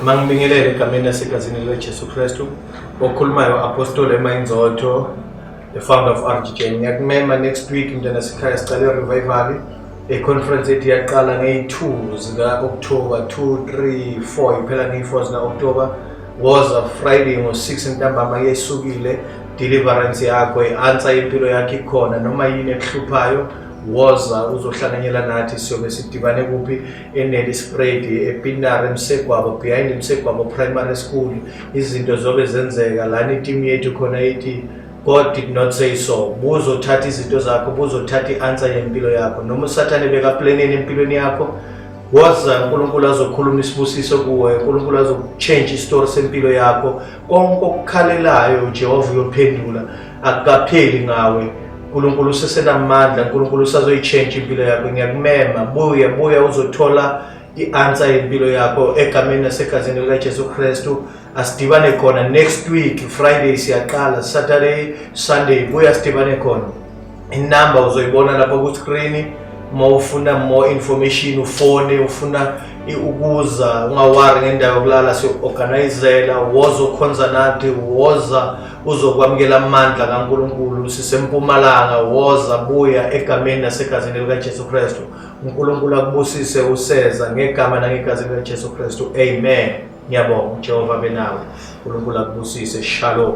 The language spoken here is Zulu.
Mangibingelele egameni lasekazini likaJesu Kristu. Okhulumayo Apostoli Mayinzotho, the founder of RGJ. Ngiyakumema next week mntana sekhaya sicale revival. Conference yethu yaqala ngeyi-2 zika-October 2, 3, 4 iphela ngeyi-4 zika-October. Woza Friday ngo-6 ntambama yesukile deliverance yakho i-answer yempilo yakho ikhona noma yini ekuhluphayo. Woza uzohlanganyela nathi siyobe sidibane kuphi eNelly Spread ePinari eMsegwabo behind eMsegwabo Primary School. Izinto zobe zenzeka lana iteam yethu khona ithi God did not say so. Buzothatha izinto zakho, buzothatha i-answer yempilo yakho noma usathane bekaplaneni empilweni yakho. Woza uNkulunkulu azokhuluma isibusiso kuwe, uNkulunkulu azochange istory sempilo yakho. Konke okukhalelayo uJehova uyophendula, akukapheli ngawe. uNkulunkulu usesenamandla, uNkulunkulu usazoyichange impilo yakho. Ngiyakumema buya uzothola i-answer yempilo yakho egameni lasekazini likaJesu Kristu. Asidibane khona next week Friday siyaqala, Saturday Sunday buya sidibane khona. Inamba uzoyibona lapha ku screen. Ufuna more information ufone, ufuna ukuza ungawari ngendawo yokulala siyo-organizela. Woza ukhonza nathi, woza uzokwamukela amandla kaNkulunkulu sisempumalanga. Woza buya egameni lasekazini likaJesu Kristu. uNkulunkulu akubusise useza ngegama nangegazini likaJesu Kristu. Amen. Ngiyabonga uJehova benawe. uNkulunkulu akubusise. Shalom.